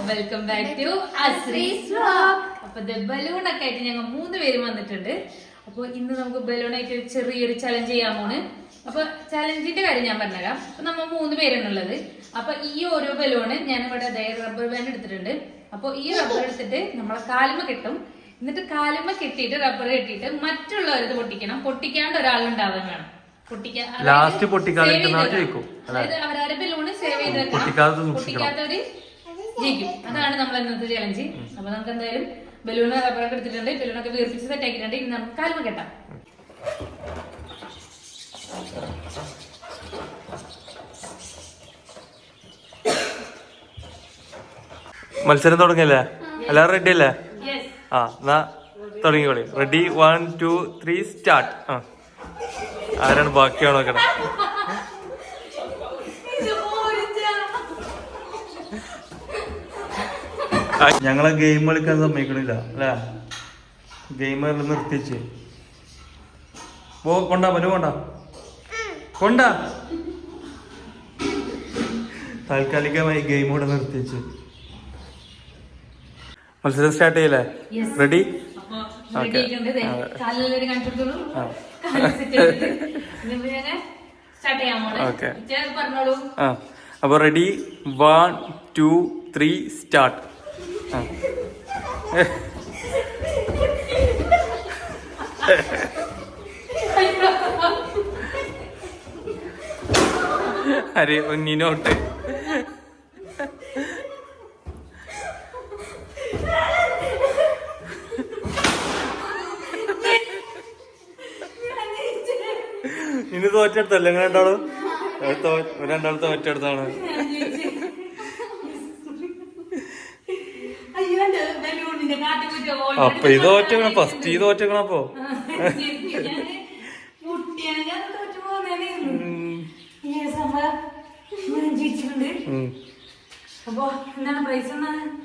Welcome back to അസ്രീസ് vlog. അപ്പൊ ബലൂണൊക്കെ ആയിട്ട് ഞങ്ങൾ 3 പേരും വന്നിട്ടുണ്ട്. അപ്പൊ ഇന്ന് നമുക്ക് ബലൂണായിട്ട് ചെറിയൊരു ചലഞ്ച് ചെയ്യാമോണ്. അപ്പൊ ചലഞ്ചിന്റെ കാര്യം ഞാൻ പറഞ്ഞുതരാം. അപ്പൊ നമ്മൾ 3 പേരാണുള്ളത്. അപ്പൊ ഈ ഓരോ ബലൂണ് ഞാൻ ഇവിടെ റബ്ബർ ബാൻഡ് എടുത്തിട്ടുണ്ട്. അപ്പൊ ഈ റബ്ബർ എടുത്തിട്ട് നമ്മളെ കാലുമ കെട്ടും. എന്നിട്ട് കാലുമ കെട്ടിയിട്ട് റബ്ബർ കെട്ടിയിട്ട് മറ്റുള്ളവരത് പൊട്ടിക്കണം. പൊട്ടിക്കാണ്ട് ഒരാളുണ്ടാവാൻ വേണം. ലാസ്റ്റ് പൊട്ടിക്കാതെ അവരാരെ ബലൂണ് സേവ് ചെയ്ത് പൊട്ടിക്കാത്തവര് ജയിക്കും. അതാണ് നമ്മൾ ഇന്നത്തെ ചലഞ്ച്. അപ്പൊ നമുക്ക് എന്തായാലും ബലൂണ് റബ്ബറൊക്കെ എടുത്തിട്ടുണ്ട്. ബലൂണൊക്കെ വീർപ്പിച്ച് സെറ്റ് ആക്കിയിട്ടുണ്ട്. ഇനി നമുക്ക് കാലുമ കെട്ടാം. മത്സരം തുടങ്ങിയല്ലേ? എല്ലാവരും റെഡി അല്ലേ? ആ എന്നാ തുടങ്ങിക്കോളി. Ready 1 2 3 start. ആരാണ് ബാക്കിയാണോ നോക്കണം. ഞങ്ങളെ ഗെയിം കളിക്കാൻ സമ്മതിക്കണില്ല അല്ലേ? ഗെയിം നിർത്തിച്ച് കൊണ്ടാ മനു കൊണ്ടാ താൽക്കാലികമായി ഗെയിം കൂടെ നിർത്തിച്ച് മത്സരം സ്റ്റാർട്ട് ചെയ്യല്ലേ? റെഡി? അപ്പൊ റെഡി 1 2 3 സ്റ്റാർട്ട്. അരെ ഒന്നിനോട്ട് ഇനി തോറ്റെടുത്തല്ലേ ഇങ്ങനെ രണ്ടാളും? രണ്ടാളും തോറ്റെടുത്താണ്. അപ്പൊ ഇത് തോറ്റക്കണം. ഫസ്റ്റ് ഇത് തോറ്റക്കണം. അപ്പൊ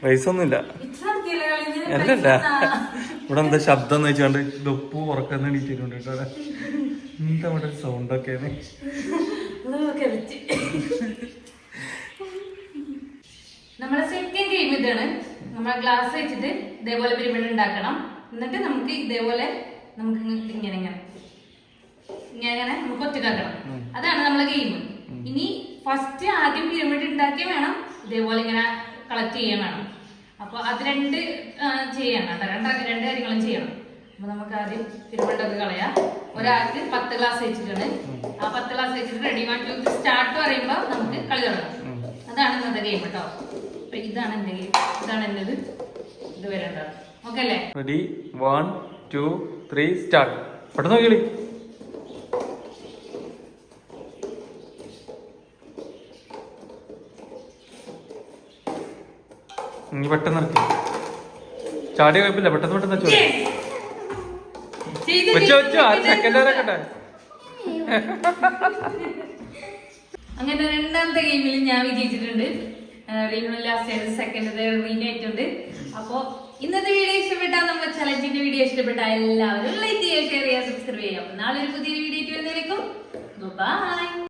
പ്രൈസ് ഒന്നുമില്ല. അല്ലല്ല ഇവിടെ എന്താ ശബ്ദം എന്ന് വെച്ചാണ്ട് ദൊപ്പ് ഉറക്കുന്ന എണീറ്റിട്ടുണ്ട് കേട്ടോ. എന്താ ഇവിടെ സൗണ്ട് ഒക്കെയാണ്. നമ്മളെ സെക്കൻഡ് ഗെയിം ഇതാണ്. നമ്മളെ ഗ്ലാസ് വെച്ചിട്ട് ഇതേപോലെ പിരമിഡ് ഉണ്ടാക്കണം. എന്നിട്ട് നമുക്ക് ഇതേപോലെ നമുക്ക് ഇങ്ങനെ ഇങ്ങനെ ഇങ്ങനെ നമുക്ക് ഒറ്റക്കാക്കണം. അതാണ് നമ്മളെ ഗെയിം. ഇനി ഫസ്റ്റ് ആദ്യം പിരമിഡ് ഉണ്ടാക്കിയ വേണം ഇതേപോലെ ഇങ്ങനെ കളക്ട് ചെയ്യാൻ വേണം. അപ്പൊ അത് രണ്ട് ചെയ്യണം. രണ്ട് കാര്യങ്ങളും ചെയ്യണം. അപ്പൊ നമുക്ക് ആദ്യം പിരമിഡ് ഒക്കെ കളയാം. ഒരാൾക്ക് 10 ഗ്ലാസ് വെച്ചിട്ടുണ്ട്. ആ 10 ഗ്ലാസ് വെച്ചിട്ട് റെഡി 1 2 3 സ്റ്റാർട്ട് പറയുമ്പോ നമുക്ക് കളി തുടങ്ങാം. അതാണ് ഇന്നത്തെ ഗെയിം കേട്ടോ. അപ്പൊ ഇതാണ് എന്റെ ഗെയിം. ഇതാണ് എന്റേത്. ഇത് വരേണ്ടത്. ഓക്കെ അല്ലേ? Ready 1 2 3 start. പെട്ടെന്ന് നോക്കിയേ. നീ പെട്ടെന്ന് ഇറക്കി. ചാടിയ കുഴപ്പമില്ല. പെട്ടെന്ന് വെച്ചോ വെച്ചോ. 6 സെക്കൻഡ് വരെക്കട്ടെ. അങ്ങനെ രണ്ടാമത്തെ ഗെയിമിൽ ഞാൻ വിജയിച്ചിട്ടുണ്ട്. ലാസ്റ്റ് സെക്കൻഡ് വിൻ ആയിട്ടുണ്ട്. അപ്പൊ ഇന്നത്തെ വീഡിയോ ഇഷ്ടപ്പെട്ടാൽ നമ്മുടെ ചലഞ്ചിന്റെ വീഡിയോ ഇഷ്ടപ്പെട്ടാൽ എല്ലാവരും ലൈക്ക് ചെയ്യുക, ഷെയർ ചെയ്യുക, സബ്സ്ക്രൈബ് ചെയ്യുക. നാളെ ഒരു പുതിയ വീഡിയോ വരുന്നതിലേക്കും ബൈ.